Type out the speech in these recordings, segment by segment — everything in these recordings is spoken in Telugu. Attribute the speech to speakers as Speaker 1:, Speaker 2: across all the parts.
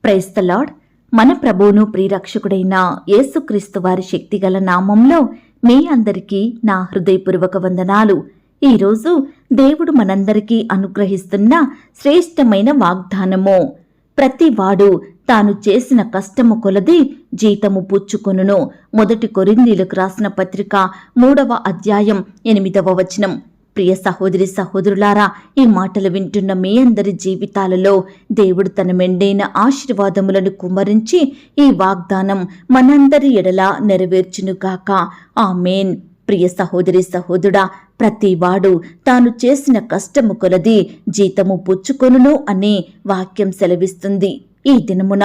Speaker 1: Praise the lord. మన ప్రభువును ప్రియరక్షకుడైన యేసుక్రీస్తు వారి శక్తిగల నామంలో మీ అందరికీ నా హృదయపూర్వక వందనాలు. ఈరోజు దేవుడు మనందరికీ అనుగ్రహిస్తున్న శ్రేష్టమైన వాగ్దానము, ప్రతివాడు తాను చేసిన కష్టము కొలది జీతము పుచ్చుకొనును. 1 కొరింథీయులకు రాసిన పత్రిక 3వ అధ్యాయం 8వ వచనం. ప్రియ సహోదరి సహోదరులారా, ఈ మాటలు వింటున్న మీ అందరి జీవితాలలో దేవుడు తన మెండైన ఆశీర్వాదములను కుమ్మరించి ఈ వాగ్దానం మనందరి ఎడల నెరవేర్చునుగాక. ఆమేన్. ప్రియ సహోదరి సహోదరుడా, ప్రతివాడు తాను చేసిన కష్టము కొలది జీతము పుచ్చుకొనును అనే వాక్యం సెలవిస్తుంది. ఈ దినమున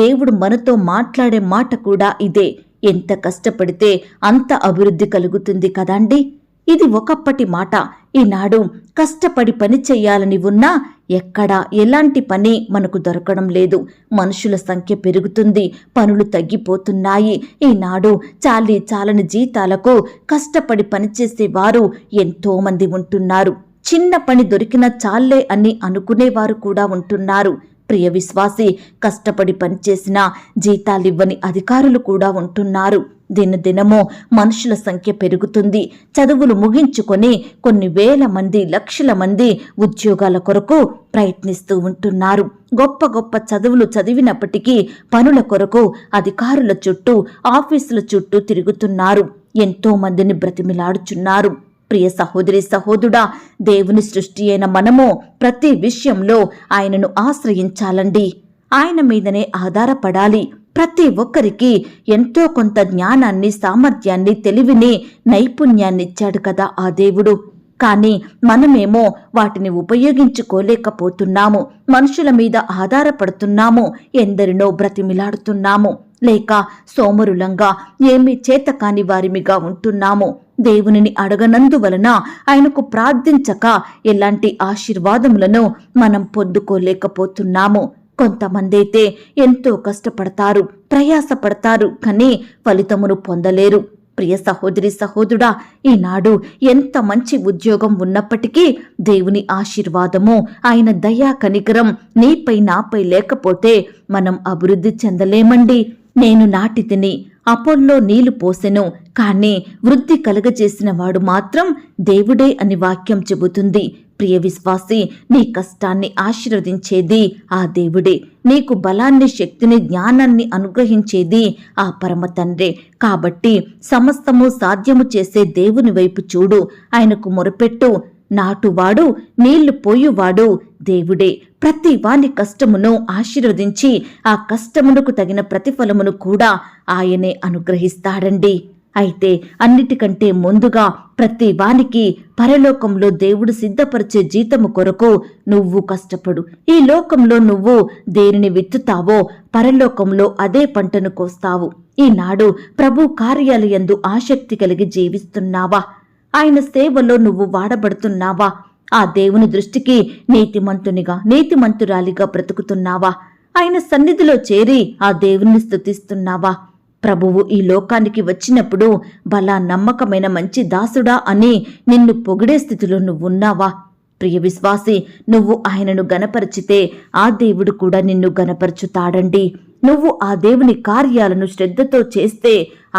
Speaker 1: దేవుడు మనతో మాట్లాడే మాట కూడా ఇదే. ఎంత కష్టపడితే అంత అభివృద్ధి కలుగుతుంది కదండి. ఇది ఒకప్పటి మాట. ఈనాడు కష్టపడి పని చెయ్యాలని ఉన్నా ఎక్కడా ఎలాంటి పని మనకు దొరకడం లేదు. మనుషుల సంఖ్య పెరుగుతుంది, పనులు తగ్గిపోతున్నాయి. ఈనాడు చాలని జీతాలకు కష్టపడి పనిచేసేవారు ఎంతో మంది ఉంటున్నారు. చిన్న పని దొరికిన చాలే అని అనుకునేవారు కూడా ఉంటున్నారు. ప్రియ విశ్వాసి, కష్టపడి పనిచేసిన జీతాలివ్వని అధికారులు కూడా ఉంటున్నారు. దినదినమో మనుషుల సంఖ్య పెరుగుతుంది. చదువులు ముగించుకొని కొన్ని వేల మంది, లక్షల మంది ఉద్యోగాల కొరకు ప్రయత్నిస్తూ ఉంటున్నారు. గొప్ప గొప్ప చదువులు చదివినప్పటికీ పనుల కొరకు అధికారుల చుట్టూ, ఆఫీసుల చుట్టూ తిరుగుతున్నారు. ఎంతో మందిని బ్రతిమిలాడుచున్నారు. ప్రియ సహోదరి సహోదరుడా, దేవుని సృష్టి అయిన మనము ప్రతి విషయంలో ఆయనను ఆశ్రయించాలండి. ఆయన మీదనే ఆధారపడాలి. ప్రతి ఒక్కరికి ఎంతో కొంత జ్ఞానాన్ని, సామర్థ్యాన్ని, తెలివిని, నైపుణ్యాన్ని ఇచ్చాడు కదా ఆ దేవుడు. కానీ మనమేమో వాటిని ఉపయోగించుకోలేకపోతున్నాము. మనుషుల మీద ఆధారపడుతున్నాము. ఎందరినో బ్రతిమిలాడుతున్నాము. లేక సోమరులంగా, ఏమీ చేతకాని వారిమిగా ఉంటున్నాము. దేవునిని అడగనందువలన, ఆయనకు ప్రార్థించక ఎలాంటి ఆశీర్వాదములను మనం పొందుకోలేకపోతున్నాము. కొంతమంది అయితే ఎంతో కష్టపడతారు, ప్రయాసపడతారు, కానీ ఫలితమును పొందలేరు. ప్రియ సహోదరి సహోదరుడా, ఈనాడు ఎంత మంచి ఉద్యోగం ఉన్నప్పటికీ దేవుని ఆశీర్వాదము, ఆయన దయా కనికరం నీపై నాపై లేకపోతే మనం అభివృద్ధి చెందలేమండి. నేను నాటితిని, అపోల్లో నీళ్లు పోసెను, కానీ వృద్ధి కలగజేసిన వాడు మాత్రం దేవుడే అని వాక్యం చెబుతుంది. ప్రియ విశ్వాసి, నీ కష్టాన్ని ఆశీర్వదించేది ఆ దేవుడే. నీకు బలాన్ని, శక్తిని, జ్ఞానాన్ని అనుగ్రహించేది ఆ పరమ తండ్రే. కాబట్టి సమస్తము సాధ్యము చేసే దేవుని వైపు చూడు, ఆయనకు మొరపెట్టు. నాటువాడు, నీళ్లు పోయువాడు దేవుడే. ప్రతి వాని కష్టమును ఆశీర్వదించి ఆ కష్టమునకు తగిన ప్రతిఫలమును కూడా ఆయనే అనుగ్రహిస్తాడండి. అయితే అన్నిటికంటే ముందుగా ప్రతి వానికి పరలోకంలో దేవుడు సిద్ధపరిచే జీతము కొరకు నువ్వు కష్టపడు. ఈ లోకంలో నువ్వు దేనిని విత్తుతావో పరలోకంలో అదే పంటను కోస్తావు. ఈనాడు ప్రభు కార్యాలయందు ఆసక్తి కలిగి జీవిస్తున్నావా? ఆయన సేవలో నువ్వు వాడబడుతున్నావా? ఆ దేవుని దృష్టికి నీతిమంతునిగా, నీతిమంతురాలిగా బ్రతుకుతున్నావా? ఆయన సన్నిధిలో చేరి ఆ దేవుని స్తుతిస్తున్నావా? ప్రభువు ఈ లోకానికి వచ్చినప్పుడు బలా నమ్మకమైన మంచి దాసుడా అని నిన్ను పొగిడే స్థితిలో నువ్వున్నావా? ప్రియ విశ్వాసి, నువ్వు ఆయనను గనపరిచితే ఆ దేవుడు కూడా నిన్ను గనపరచుతాడండి. నువ్వు ఆ దేవుని కార్యాలను శ్రద్ధతో చేస్తే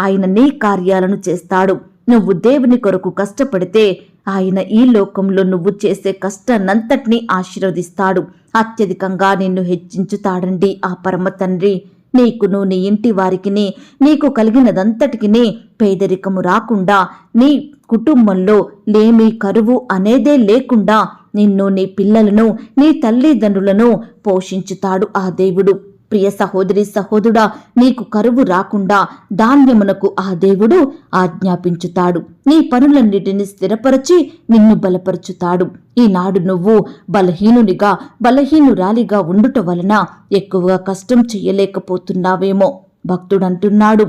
Speaker 1: ఆయన నీ కార్యాలను చేస్తాడు. నువ్వు దేవుని కొరకు కష్టపడితే ఆయన ఈ లోకంలో నువ్వు చేసే కష్టాన్నంతటినీ ఆశీర్వదిస్తాడు. అత్యధికంగా నిన్ను హెచ్చించుతాడండి ఆ పరమ తండ్రి. నీకును, నీ ఇంటి వారికిని, నీకు కలిగినదంతటికిని పేదరికము రాకుండా, నీ కుటుంబంలో లేమి, కరువు అనేదే లేకుండా నిన్ను, నీ పిల్లలను, నీ తల్లిదండ్రులను పోషించుతాడు ఆ దేవుడు. ప్రియ సహోదరి సహోదరుడా, నీకు కరువు రాకుండా ధాన్యమునకు ఆ దేవుడు ఆజ్ఞాపించుతాడు. నీ పనులన్నిటిని స్థిరపరచి నిన్ను బలపరుచుతాడు. ఈనాడు నువ్వు బలహీనునిగా, బలహీనురాలిగా ఉండుట వలన ఎక్కువగా కష్టం చెయ్యలేకపోతున్నావేమో. భక్తుడంటున్నాడు,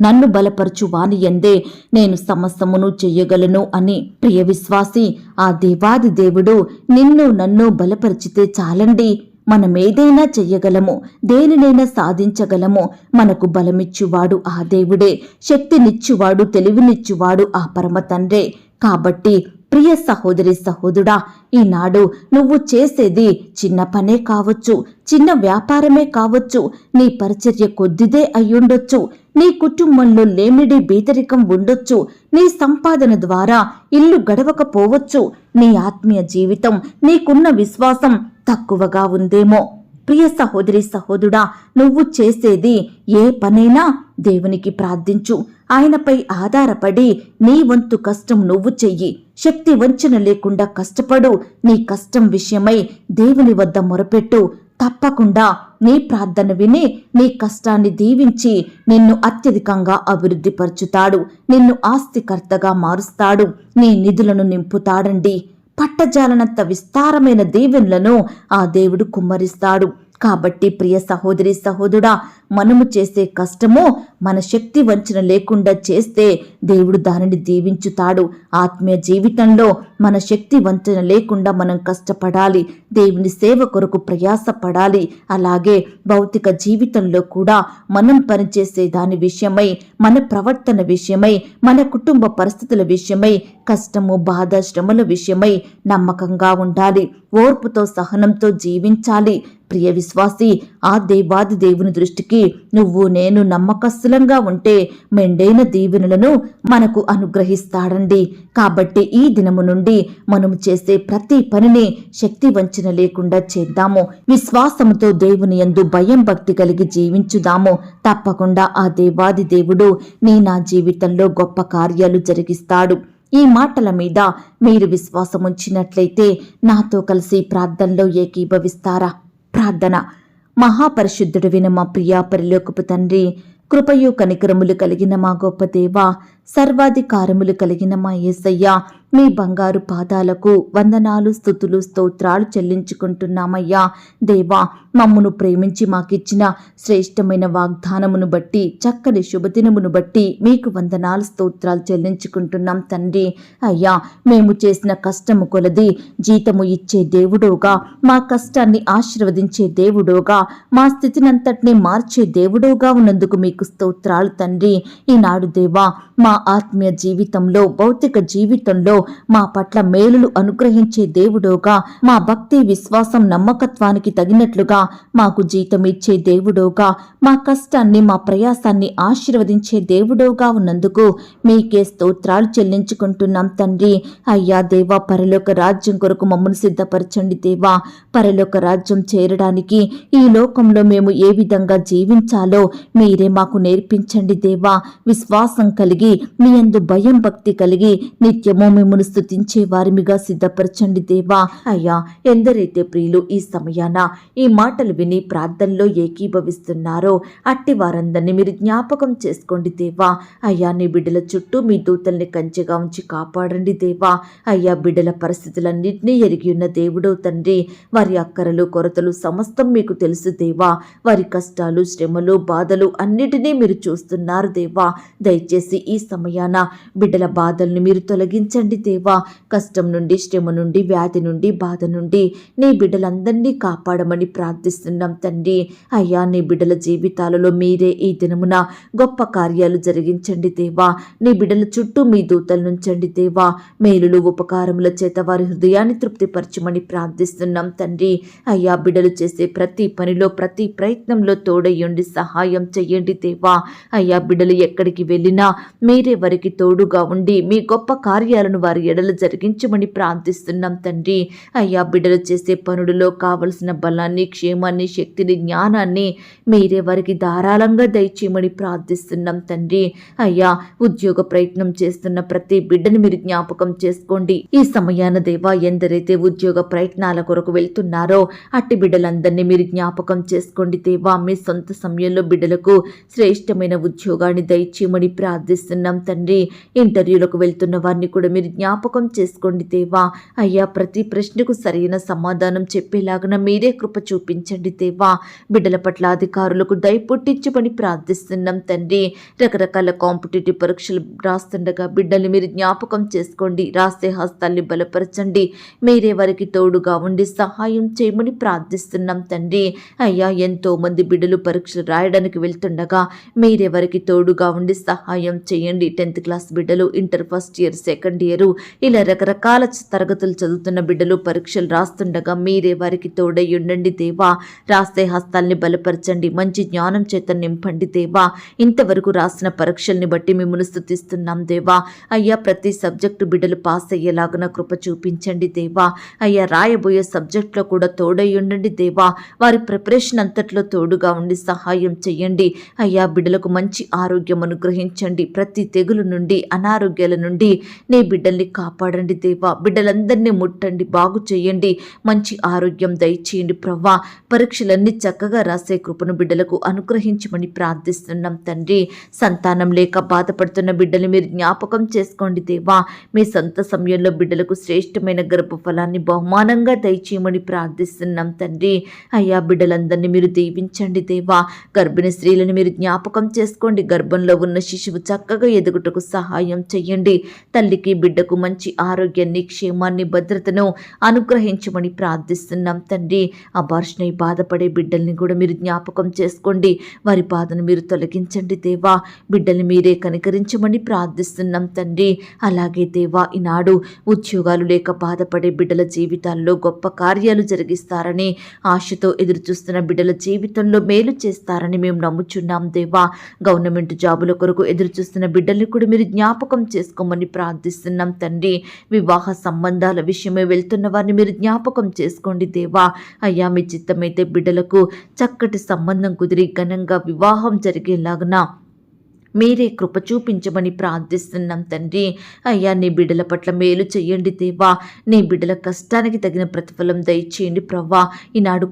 Speaker 1: నన్ను బలపరచు వాని యందే నేను సమస్తమును చెయ్యగలను అని. ప్రియ విశ్వాసి, ఆ దేవాది దేవుడు నిన్ను, నన్ను బలపరిచితే చాలండి. మనమేదైనా చెయ్యగలము, దేనినైనా సాధించగలము. మనకు బలమిచ్చువాడు ఆ దేవుడే, శక్తినిచ్చువాడు, తెలివినిచ్చువాడు ఆ పరమ తండ్రే. కాబట్టి ప్రియ సహోదరి సహోదరుడా, ఈనాడు నువ్వు చేసేది చిన్న పనే కావచ్చు, చిన్న వ్యాపారమే కావచ్చు, నీ పరిచర్య కొద్దిదే అయ్యుండొచ్చు, నీ కుటుంబంలో లేమిడి బీదరికం ఉండొచ్చు, నీ సంపాదన ద్వారా ఇల్లు గడవకపోవచ్చు, నీ ఆత్మీయ జీవితం, నీకున్న విశ్వాసం తక్కువగా ఉందేమో. ప్రియ సహోదరి సహోదరుడా, నువ్వు చేసేది ఏ పనైనా దేవునికి ప్రార్థించు. ఆయనపై ఆధారపడి నీ వంతు కష్టం నువ్వు చెయ్యి. శక్తి వంచన లేకుండా కష్టపడు. నీ కష్టం విషయమై దేవుని వద్ద మొరపెట్టు. తప్పకుండా నీ ప్రార్థన విని నీ కష్టాన్ని దీవించి నిన్ను అత్యధికంగా అభివృద్ధిపరచుతాడు. నిన్ను ఆస్తికర్తగా మారుస్తాడు. నీ నిధులను నింపుతాడండి. పట్టజాలనంత విస్తారమైన దీవెనలను ఆ దేవుడు కుమ్మరిస్తాడు. కాబట్టి ప్రియ సహోదరి సహోదరుడా, మనము చేసే కష్టము మన శక్తి వంచన లేకుండా చేస్తే దేవుడు దానిని దీవించుతాడు. ఆత్మీయ జీవితంలో మన శక్తి వంచన లేకుండా మనం కష్టపడాలి. దేవుని సేవ కొరకు ప్రయాసపడాలి. అలాగే భౌతిక జీవితంలో కూడా మనం పనిచేసే దాని విషయమై, మన ప్రవర్తన విషయమై, మన కుటుంబ పరిస్థితుల విషయమై, కష్టము, బాధ, శ్రమల విషయమై నమ్మకంగా ఉండాలి. ఓర్పుతో సహనంతో జీవించాలి. ప్రియ విశ్వాసి, ఆ దేవాది దేవుని దృష్టికి నువ్వు నేను నమ్మకస్తులంగా ఉంటే మెండైన దీవెనలను మనకు అనుగ్రహిస్తాడండి. కాబట్టి ఈ దినము నుండి మనము చేసే ప్రతి పనిని శక్తి వంచన లేకుండా చేద్దాము. విశ్వాసముతో దేవుని యందు భయం భక్తి కలిగి జీవించుదాము. తప్పకుండా ఆ దేవాది దేవుడు నా జీవితంలో గొప్ప కార్యాలు జరిగిస్తాడు. ఈ మాటల మీద మీరు విశ్వాసం ఉంచినట్లయితే నాతో కలిసి ప్రార్థనలో ఏకీభవిస్తారా? ప్రార్థన. మహాపరిశుద్ధుడైన మా ప్రియా పరలోకపు తండ్రి, కృపయు కనికరములు కలిగిన మా గొప్ప దేవా, సర్వాధికారములు కలిగిన మా యేసయ్య, మీ బంగారు పాదాలకు వందనాలు, స్తుతులు, స్తోత్రాలు చెల్లించుకుంటున్నామయ్యా. దేవా, మమ్మును ప్రేమించి మాకిచ్చిన శ్రేష్టమైన వాగ్దానమును బట్టి, చక్కని శుభదినమును బట్టి మీకు వందనాలు, స్తోత్రాలు చెల్లించుకుంటున్నాం తండ్రి. అయ్యా, మేము చేసిన కష్టము కొలది జీతము ఇచ్చే దేవుడోగా, మా కష్టాన్ని ఆశీర్వదించే దేవుడోగా, మా స్థితినంతటినీ మార్చే దేవుడోగా ఉన్నందుకు మీకు స్తోత్రాలు తండ్రి. ఈనాడు దేవా, మా ఆత్మీయ జీవితంలో, భౌతిక జీవితంలో మా పట్ల మేలులు అనుగ్రహించే దేవుడోగా, మా భక్తి, విశ్వాసం, నమ్మకత్వానికి తగినట్లుగా మాకు జీతం ఇచ్చే దేవుడోగా, మా కష్టాన్ని, మా ప్రయాసాన్ని ఆశీర్వదించే దేవుడోగా ఉన్నందుకు మీకే స్తోత్రాలు చెల్లించుకుంటున్నాం తండ్రి. అయ్యా దేవా, పరలోక రాజ్యం కొరకు మమ్మల్ని సిద్ధపరచండి దేవా. పరలోక రాజ్యం చేరడానికి ఈ లోకంలో మేము ఏ విధంగా జీవించాలో మీరే మాకు నేర్పించండి దేవా. విశ్వాసం కలిగి, మీ యందు భయం భక్తి కలిగి నిత్యము మిమ్మల్ని స్తుతించే వారిమిగా సిద్ధపరచండి దేవా. అయ్యా, ఎందరైతే ప్రియులు ఈ సమయాన ఈ మాటలు విని ప్రార్థనలో ఏకీభవిస్తున్నారో అట్టి వారందరినీ మీరు జ్ఞాపకం చేసుకోండి దేవా. అయ్యా, నీ బిడ్డల చుట్టూ మీ దూతల్ని కంచెగా ఉంచి కాపాడండి దేవా. అయ్యా, బిడ్డల పరిస్థితులన్నింటినీ ఎరిగి ఉన్న దేవుడో తండ్రి, వారి అక్కరలు, కొరతలు సమస్తం మీకు తెలుసు దేవా. వారి కష్టాలు, శ్రమలు, బాధలు అన్నిటినీ మీరు చూస్తున్నారు దేవా. దయచేసి ఈ సమయాన బిడ్డల బాధల్ని మీరు తొలగించండి దేవా. కష్టం నుండి, శ్రమ నుండి, వ్యాధి నుండి, బాధ నుండి నీ బిడ్డలందరినీ కాపాడమని ప్రార్థిస్తున్నాం తండ్రి. అయ్యా, నీ బిడ్డల జీవితాలలో మీరే ఈ దినమున గొప్ప కార్యాలు జరిగించండి దేవా. నీ బిడ్డల చుట్టూ మీ దూతలు నుంచండి దేవా. మేలులు, ఉపకారముల చేత వారి హృదయాన్ని తృప్తిపరచమని ప్రార్థిస్తున్నాం తండ్రి. అయ్యా, బిడ్డలు చేసే ప్రతి పనిలో, ప్రతి ప్రయత్నంలో తోడయ్యండి, సహాయం చెయ్యండి దేవా. అయ్యా, బిడ్డలు ఎక్కడికి వెళ్ళినా మీరే వారికి తోడుగా ఉండి మీ గొప్ప కార్యాలను వారి ఎడల జరిగించమని ప్రార్థిస్తున్నాం తండ్రి. అయ్యా, బిడ్డలు చేసే పనులలో కావలసిన బలాన్ని, క్షేమాన్ని, శక్తిని, జ్ఞానాన్ని మీరే వారికి ధారాళంగా దయచేయమని ప్రార్థిస్తున్నాం తండ్రి. అయ్యా, ఉద్యోగ ప్రయత్నం చేస్తున్న ప్రతి బిడ్డని మీరు జ్ఞాపకం చేసుకోండి. ఈ సమయాన దేవా, ఎందరైతే ఉద్యోగ ప్రయత్నాల కొరకు వెళ్తున్నారో అట్టి బిడ్డలందరినీ మీరు జ్ఞాపకం చేసుకోండి దేవా. మీ సొంత సమయంలో బిడ్డలకు శ్రేష్టమైన ఉద్యోగాన్ని దయచేయమని ప్రార్థిస్తున్నాం తండ్రి. ఇంటర్వ్యూలకు వెళ్తున్న వారిని కూడా మీరు జ్ఞాపకం చేసుకోండి దేవా. అయ్యా, ప్రతి ప్రశ్నకు సరైన సమాధానం చెప్పేలాగన మీరే కృప చూపించండి దేవా. బిడ్డల పట్ల అధికారులకు దయ పుట్టించమని ప్రార్థిస్తున్నాం తండ్రి. రకరకాల కాంపిటేటివ్ పరీక్షలు రాస్తుండగా బిడ్డల్ని మీరు జ్ఞాపకం చేసుకోండి. రాసే హస్తాల్ని బలపరచండి. మీరే వారికి తోడుగా ఉండి సహాయం చేయమని ప్రార్థిస్తున్నాం తండ్రి. అయ్యా, ఎంతో మంది బిడ్డలు పరీక్షలు రాయడానికి వెళ్తుండగా మీరే వారికి తోడుగా ఉండి సహాయం చేయండి చేయండి. 10th క్లాస్ బిడ్డలు, inter first year, second year, ఇలా రకరకాల తరగతులు చదువుతున్న బిడ్డలు పరీక్షలు రాస్తుండగా మీరే వారికి తోడై ఉండండి దేవా. రాసే హస్తాల్ని బలపరచండి, మంచి జ్ఞానం చేత నింపండి దేవా. ఇంతవరకు రాసిన పరీక్షల్ని బట్టి మిమ్మల్ని స్తుతిస్తున్నాం దేవా. అయ్యా, ప్రతి సబ్జెక్టు బిడ్డలు పాస్ అయ్యేలాగున కృప చూపించండి దేవా. అయ్యా, రాయబోయే సబ్జెక్టులో కూడా తోడై ఉండండి దేవా. వారి ప్రిపరేషన్ అంతట్లో తోడుగా ఉండి సహాయం చేయండి. అయ్యా, బిడ్డలకు మంచి ఆరోగ్యం అనుగ్రహించండి. ప్రతి తెగులు నుండి, అనారోగ్యాల నుండి నీ బిడ్డల్ని కాపాడండి దేవా. బిడ్డలందరినీ ముట్టండి, బాగు చేయండి, మంచి ఆరోగ్యం దయచేయండి ప్రవ్వా. పరీక్షలన్నీ చక్కగా రాసే కృపను బిడ్డలకు అనుగ్రహించమని ప్రార్థిస్తున్నాం తండ్రి. సంతానం లేక బాధపడుతున్న బిడ్డలు మీరు జ్ఞాపకం చేసుకోండి దేవా. మీ సొంత సమయంలో బిడ్డలకు శ్రేష్టమైన గర్భఫలాన్ని బహుమానంగా దయచేయమని ప్రార్థిస్తున్నాం తండ్రి. అయ్యా, బిడ్డలందరినీ మీరు దీవించండి దేవా. గర్భిణీ స్త్రీలను మీరు జ్ఞాపకం చేసుకోండి. గర్భంలో ఉన్న శిశువు చక్కగా ఎదుగుటకు సహాయం చేయండి. తల్లికి బిడ్డకు మంచి ఆరోగ్యాన్ని, క్షేమాన్ని, భద్రతను అనుగ్రహించమని ప్రార్థిస్తున్నాం తండ్రి. అబార్షన్ అయి బాధపడే బిడ్డల్ని కూడా మీరు జ్ఞాపకం చేసుకోండి. వారి బాధను మీరు తొలగించండి దేవా. బిడ్డల్ని మీరే కనికరించమని ప్రార్థిస్తున్నాం తండ్రి. అలాగే దేవా, ఈనాడు ఉద్యోగాలు లేక బాధపడే బిడ్డల జీవితాల్లో గొప్ప కార్యాలు జరిగిస్తారని, ఆశతో ఎదురుచూస్తున్న బిడ్డల జీవితంలో మేలు చేస్తారని మేము నమ్ముచున్నాం దేవా. గవర్నమెంట్ జాబుల కొరకు ఎదురుచూస్తున్న బిడ్డల్ని కూడా మీరు జ్ఞాపకం చేసుకోమని ప్రార్థిస్తున్నాం తండ్రి. వివాహ సంబంధాల విషయమే వెళ్తున్న వారిని మీరు జ్ఞాపకం చేసుకోండి దేవా. అయ్యా, మీ చిత్తమైతే బిడ్డలకు చక్కటి సంబంధం కుదిరి ఘనంగా వివాహం జరిగేలాగున మీరే కృప చూపించమని ప్రార్థిస్తున్నాం తండ్రి. అయ్యా, నీ బిడ్డల పట్ల మేలు చెయ్యండి దేవా. నీ బిడ్డల కష్టానికి తగిన ప్రతిఫలం దయచేయండి ప్రవ్వా. ఈనాడు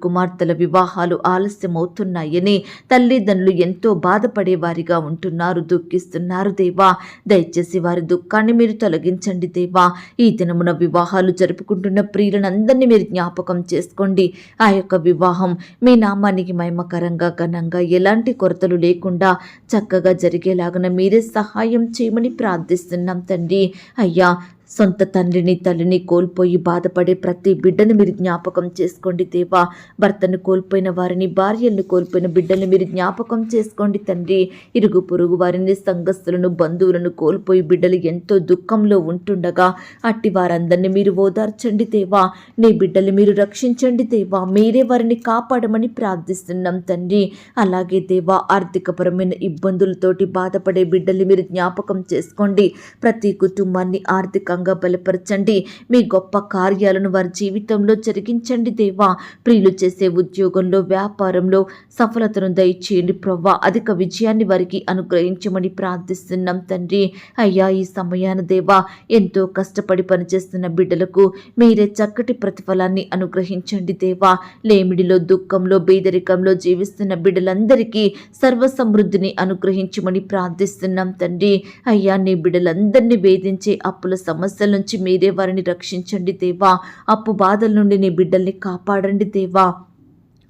Speaker 1: కుమార్తెల వివాహాలు ఆలస్యం అవుతున్నాయని తల్లిదండ్రులు ఎంతో బాధపడే వారిగా ఉంటున్నారు, దుఃఖిస్తున్నారు దేవా. దయచేసి వారి దుఃఖాన్ని మీరు తొలగించండి దేవా. ఈ దినమున వివాహాలు జరుపుకుంటున్న ప్రియులందరినీ మీరు జ్ఞాపకం చేసుకోండి. ఆ యొక్క వివాహం మీ నామానికి మహిమకరంగా, ఘనంగా, ఎలాంటి కొరతలు లేకుండా చక్కగా జరిగేలాగున మీరే సహాయం చేయమని ప్రార్థిస్తున్నాం తండ్రి. అయ్యా, సొంత తండ్రిని, తల్లిని కోల్పోయి బాధపడే ప్రతి బిడ్డను మీరు జ్ఞాపకం చేసుకోండి దేవా. భర్తను కోల్పోయిన వారిని, భార్యలను కోల్పోయిన బిడ్డల్ని మీరు జ్ఞాపకం చేసుకోండి తండ్రి. ఇరుగు పొరుగు వారిని, సంఘస్థులను, బంధువులను కోల్పోయి బిడ్డలు ఎంతో దుఃఖంలో ఉంటుండగా అట్టి వారందరినీ మీరు ఓదార్చండి దేవా. నీ బిడ్డలు మీరు రక్షించండి దేవా. మీరే వారిని కాపాడమని ప్రార్థిస్తున్నాం తండ్రి. అలాగే దేవా, ఆర్థికపరమైన ఇబ్బందులతోటి బాధపడే బిడ్డల్ని మీరు జ్ఞాపకం చేసుకోండి. ప్రతి కుటుంబాన్ని ఆర్థికంగా బలపరచండి. మీ గొప్ప కార్యాలను వారి జీవితంలో జరిగించండి దేవా. ప్రియులు చేసే ఉద్యోగంలో, వ్యాపారంలో సఫలతను దయచేయండి ప్రవ్వా. అధిక విజయాన్ని వారికి అనుగ్రహించమని ప్రార్థిస్తున్నాం తండ్రి. అయ్యా, ఈ సమయాన దేవా, ఎంతో కష్టపడి పనిచేస్తున్న బిడ్డలకు మీరే చక్కటి ప్రతిఫలాన్ని అనుగ్రహించండి దేవా. లేమిడిలో, దుఃఖంలో, బేదరికంలో జీవిస్తున్న బిడ్డలందరికీ సర్వ సమృద్ధిని అనుగ్రహించమని ప్రార్థిస్తున్నాం తండ్రి. అయ్యా, నీ బిడ్డలందరినీ వేధించే అప్పుల సమస్యల నుంచి మీరే వారిని రక్షించండి దేవా. అప్పు బాధల నుండి నీ బిడ్డల్ని కాపాడండి దేవా.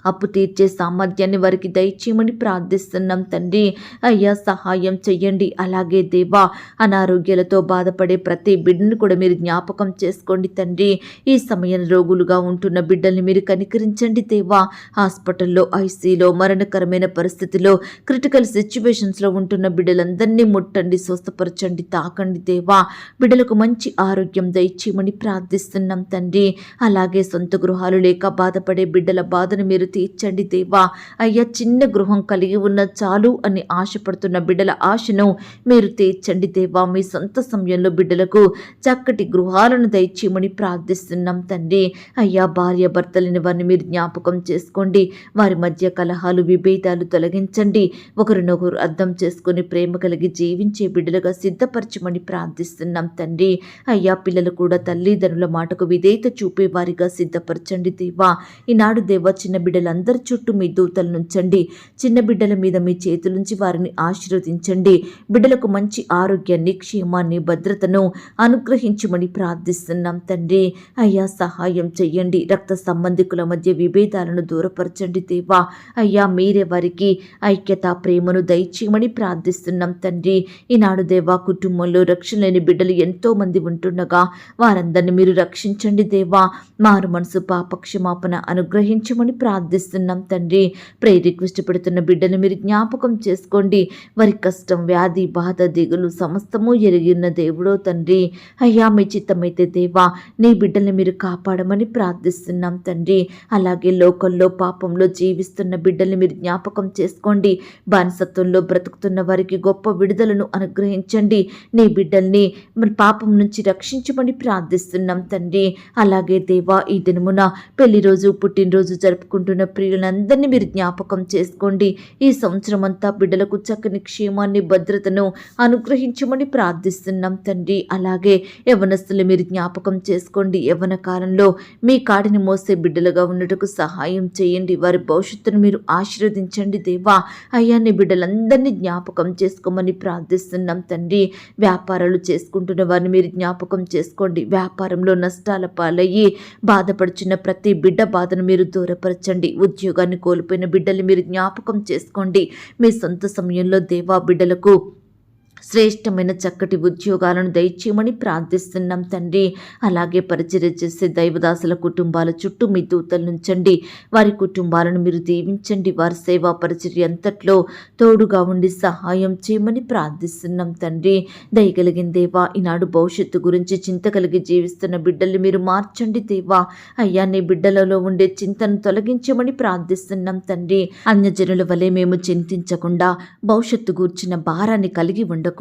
Speaker 1: అప్పు తీర్చే సామర్థ్యాన్ని వారికి దయచేయమని ప్రార్థిస్తున్నాం తండ్రి. అయ్యా, సహాయం చెయ్యండి. అలాగే దేవా, అనారోగ్యాలతో బాధపడే ప్రతి బిడ్డను కూడా మీరు జ్ఞాపకం చేసుకోండి తండ్రి. ఈ సమయం రోగులుగా ఉంటున్న బిడ్డల్ని మీరు కనికరించండి దేవా. హాస్పిటల్లో, ఐసీలో, మరణకరమైన పరిస్థితిలో, క్రిటికల్ సిచ్యువేషన్స్లో ఉంటున్న బిడ్డలందరినీ ముట్టండి, స్వస్థపరచండి, తాకండి దేవా. బిడ్డలకు మంచి ఆరోగ్యం దయచేయమని ప్రార్థిస్తున్నాం తండ్రి. అలాగే సొంత గృహాలు లేక బాధపడే బిడ్డల బాధను మీరు తీర్చండి దేవా. అయ్యా, చిన్న గృహం కలిగి ఉన్న చాలు అని ఆశపడుతున్న బిడ్డల ఆశను మీరు తీర్చండి దేవా. మీ సొంత సమయంలో బిడ్డలకు చక్కటి గృహాలను దయచేయమని ప్రార్థిస్తున్నాం తండ్రి. అయ్యా, భార్య భర్తలని వారిని మీరు జ్ఞాపకం చేసుకోండి. వారి మధ్య కలహాలు, విభేదాలు తొలగించండి. ఒకరినొకరు అర్థం చేసుకుని ప్రేమ కలిగి జీవించే బిడ్డలుగా సిద్ధపరచమని ప్రార్థిస్తున్నాం తండ్రి. అయ్యా, పిల్లలు కూడా తల్లిదండ్రుల మాటకు విధేయత చూపే వారిగా సిద్ధపరచండి దేవా. ఈనాడు దేవా, చిన్న బిడ్డలందరి చుట్టూ మీ దూతలు నుంచండి. చిన్న బిడ్డల మీద మీ చేతులుంచి వారిని ఆశీర్వదించండి. బిడ్డలకు మంచి ఆరోగ్యాన్ని, క్షేమాన్ని, భద్రతను అనుగ్రహించమని ప్రార్థిస్తున్నాం తండ్రి. అయ్యా, సహాయం చెయ్యండి. రక్త సంబంధికుల మధ్య విభేదాలను దూరపరచండి దేవా. అయ్యా, మీరే వారికి ఐక్యత, ప్రేమను దయచేయమని ప్రార్థిస్తున్నాం తండ్రి. ఈనాడు దేవా, కుటుంబంలో రక్షణ లేని బిడ్డలు ఎంతో మంది ఉంటుండగా వారందరినీ మీరు రక్షించండి దేవా. మారు మనసు, పాప క్షమాపణ అనుగ్రహించమని ప్రార్థిస్తున్నాం ప్రార్థిస్తున్నాం తండ్రి. ప్రేయర్ రిక్వెస్ట్ పెడుతున్న బిడ్డను మీరు జ్ఞాపకం చేసుకోండి. వారి కష్టం, వ్యాధి, బాధ, దిగులు సమస్తము ఎరిగిన దేవుడో తండ్రి. అయ్యా మీ చిత్తమైతే దేవా నీ బిడ్డల్ని మీరు కాపాడమని ప్రార్థిస్తున్నాం తండ్రి. అలాగే లోకంలో పాపంలో జీవిస్తున్న బిడ్డల్ని మీరు జ్ఞాపకం చేసుకోండి. బానిసత్వంలో బ్రతుకుతున్న వారికి గొప్ప విడుదలను అనుగ్రహించండి. నీ బిడ్డల్ని పాపం నుంచి రక్షించమని ప్రార్థిస్తున్నాం తండ్రి. అలాగే దేవా ఈ దినమున పెళ్లి రోజు, పుట్టినరోజు జరుపుకుంటున్న ప్రియులందరినీ మీరు జ్ఞాపకం చేసుకోండి. ఈ సంవత్సరం అంతా బిడ్డలకు చక్కని క్షేమాన్ని, భద్రతను అనుగ్రహించమని ప్రార్థిస్తున్నాం తండ్రి. అలాగే యవ్వనస్తులు మీరు జ్ఞాపకం చేసుకోండి. యవ్వన కాలంలో మీ కాడిని మోసే బిడ్డలుగా ఉన్నట్టుకు సహాయం చేయండి. వారి భవిష్యత్తును మీరు ఆశీర్వదించండి దేవా. అయ్యా నీ బిడ్డలందరినీ జ్ఞాపకం చేసుకోమని ప్రార్థిస్తున్నాం తండ్రి. వ్యాపారాలు చేసుకుంటున్న వారిని మీరు జ్ఞాపకం చేసుకోండి. వ్యాపారంలో నష్టాల పాలయ్యి బాధపడుచున్న ప్రతి బిడ్డ బాధను మీరు దూరపరచండి. ఉద్యోగాన్ని కోల్పోయిన బిడ్డలు మీరు జ్ఞాపకం చేసుకోండి. మీ సొంత సమయంలో దేవా బిడ్డలకు శ్రేష్టమైన చక్కటి ఉద్యోగాలను దయచేయమని ప్రార్థిస్తున్నాం తండ్రి. అలాగే పరిచర్య చేసే దైవదాసుల కుటుంబాల చుట్టూ మీ దూతలు ఉంచండి. వారి కుటుంబాలను మీరు దీవించండి. వారి సేవా పరిచర్య అంతట్లో తోడుగా ఉండి సహాయం చేయమని ప్రార్థిస్తున్నాం తండ్రి. దయగలిగిన దేవా ఈనాడు భవిష్యత్తు గురించి చింత కలిగి జీవిస్తున్న బిడ్డల్ని మీరు మార్చండి దేవా. అయ్యా నీ బిడ్డలలో ఉండే చింతను తొలగించమని ప్రార్థిస్తున్నాం తండ్రి. అన్యజనుల వలె మేము చింతించకుండా భవిష్యత్తు గూర్చిన భారాన్ని కలిగి ఉండకుండా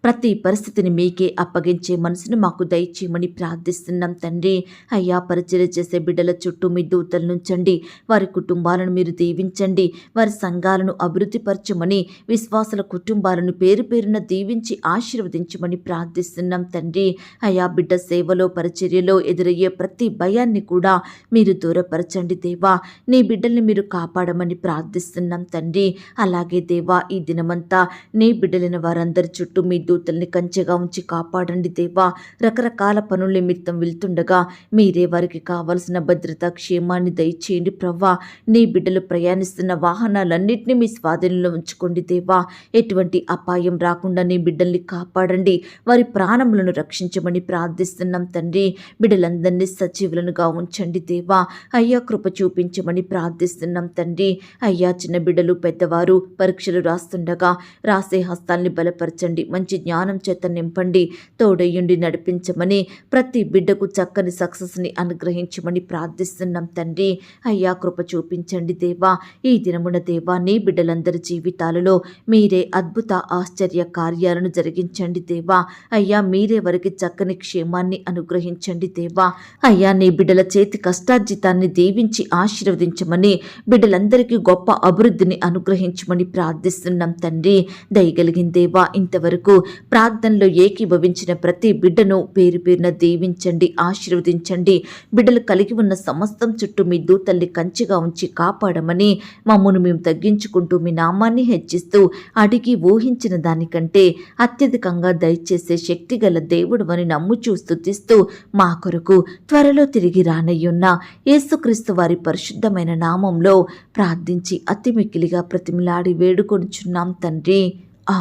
Speaker 1: ప్రతి పరిస్థితిని మీకే అప్పగించే మనసును మాకు దయచేయమని ప్రార్థిస్తున్నాం తండ్రి. అయ్యా పరిచర్య చేసే బిడ్డల చుట్టూ మీ దూతలు నుంచండి. వారి కుటుంబాలను మీరు దీవించండి. వారి సంఘాలను అభివృద్ధిపరచమని, విశ్వాసుల కుటుంబాలను పేరు పేరున దీవించి ఆశీర్వదించమని ప్రార్థిస్తున్నాం తండ్రి. అయ్యా బిడ్డ సేవలో పరిచర్యలో ఎదురయ్యే ప్రతి భయాన్ని కూడా మీరు దూరపరచండి దేవా. నీ బిడ్డల్ని మీరు కాపాడమని ప్రార్థిస్తున్నాం తండ్రి. అలాగే దేవా ఈ దినమంతా నీ బిడ్డలైన వారందరి చుట్టూ మీ దూతల్ని కంచెగా ఉంచి కాపాడండి దేవా. రకరకాల పనుల నిమిత్తం వెళ్తుండగా మీరే వారికి కావలసిన భద్రత, క్షేమాన్ని దయచేయండి ప్రవ్వా. నీ బిడ్డలు ప్రయాణిస్తున్న వాహనాలన్నింటినీ మీ స్వాధీనంలో ఉంచుకోండి దేవా. ఎటువంటి అపాయం రాకుండా నీ బిడ్డల్ని కాపాడండి. వారి ప్రాణములను రక్షించమని ప్రార్థిస్తున్నాం తండ్రి. బిడ్డలందరినీ సజీవులనుగా ఉంచండి దేవా. అయ్యా కృప చూపించమని ప్రార్థిస్తున్నాం తండ్రి. అయ్యా చిన్న బిడ్డలు, పెద్దవారు పరీక్షలు రాస్తుండగా రాసే హస్తాల్ని బలపరచండి. మంచి జ్ఞానం చేత నింపండి. తోడయ్యుండి నడిపించమని, ప్రతి బిడ్డకు చక్కని సక్సెస్ని అనుగ్రహించమని ప్రార్థిస్తున్నాం తండ్రి. అయ్యా కృప చూపించండి దేవా. ఈ దినమున దేవా నీ బిడ్డలందరి జీవితాలలో మీరే అద్భుత ఆశ్చర్య కార్యాలను జరిగించండి దేవా. అయ్యా మీరే వారికి చక్కని క్షేమాన్ని అనుగ్రహించండి దేవా. అయ్యా నీ బిడ్డల చేతి కష్టార్జితాన్ని దీవించి ఆశీర్వదించమని, బిడ్డలందరికీ గొప్ప అభివృద్ధిని అనుగ్రహించమని ప్రార్థిస్తున్నాం తండ్రి. దయగలిగిన దేవా ఇంతవరకు ప్రార్థనలో ఏకీభవించిన ప్రతి బిడ్డను పేరు పేరున దీవించండి, ఆశీర్వదించండి. బిడ్డలు కలిగి ఉన్న సమస్తం చుట్టూ మీ దూతల్ని కంచెగా ఉంచి కాపాడమని, మమ్మను మేము తగ్గించుకుంటూ మీ నామాన్ని హెచ్చిస్తూ అడిగి ఊహించిన దానికంటే అత్యధికంగా దయచేసే శక్తిగల దేవుడు అని నమ్ముచూ స్తుతిస్తూ మా కొరకు త్వరలో తిరిగి రానయ్యున్న యేసుక్రీస్తు వారి పరిశుద్ధమైన నామంలో ప్రార్థించి అతి మిక్కిలిగా ప్రతిమలాడి వేడుకొనుచున్నాం తండ్రి.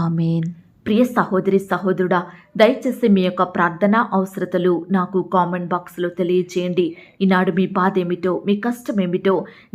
Speaker 1: ఆమెన్. ప్రియ సహోదరి సహోదరుడా, దయచేసి మీ యొక్క ప్రార్థనా అవసరతలు నాకు కామెంట్ బాక్స్లో తెలియచేయండి. ఈనాడు మీ బాధ ఏమిటో, మీ కష్టం ఏమిటో,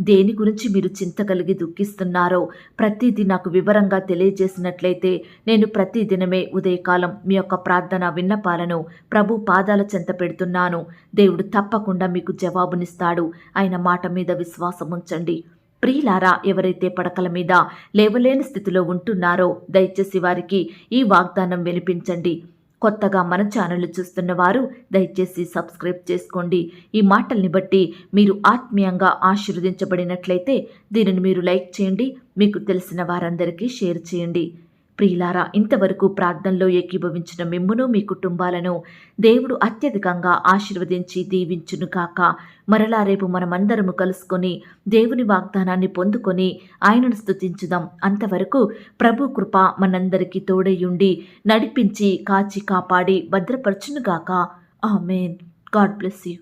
Speaker 1: దేని గురించి మీరు చింత కలిగి దుఃఖిస్తున్నారో ప్రతిదీ నాకు వివరంగా తెలియజేసినట్లయితే నేను ప్రతిదినమే ఉదయకాలం మీ యొక్క ప్రార్థన విన్నపాలను ప్రభు పాదాల చెంత పెడుతున్నాను. దేవుడు తప్పకుండా మీకు జవాబునిస్తాడు. ఆయన మాట మీద విశ్వాసం ఉంచండి. ప్రియులారా, ఎవరైతే పడకల మీద లేవలేని స్థితిలో ఉంటున్నారో దయచేసి వారికి ఈ వాగ్దానం వినిపించండి. కొత్తగా మన ఛానల్ చూస్తున్న వారు దయచేసి సబ్స్క్రైబ్ చేసుకోండి. ఈ మాటల్ని బట్టి మీరు ఆత్మీయంగా ఆశీర్వదించబడినట్లయితే దీనిని మీరు లైక్ చేయండి, మీకు తెలిసిన వారందరికీ షేర్ చేయండి. ప్రియులారా, ఇంతవరకు ప్రార్థనలో ఏకీభవించిన మిమ్మును, మీ కుటుంబాలను దేవుడు అత్యధికంగా ఆశీర్వదించి దీవించును కాక. మరలా రేపు మనమందరము కలుసుకొని దేవుని వాగ్దానాన్ని పొందుకొని ఆయనను స్తుతించుదాం. అంతవరకు ప్రభు కృప మనందరికీ తోడయ్యుండి నడిపించి కాచి కాపాడి భద్రపరచునుగాక. ఆమెన్. God bless you.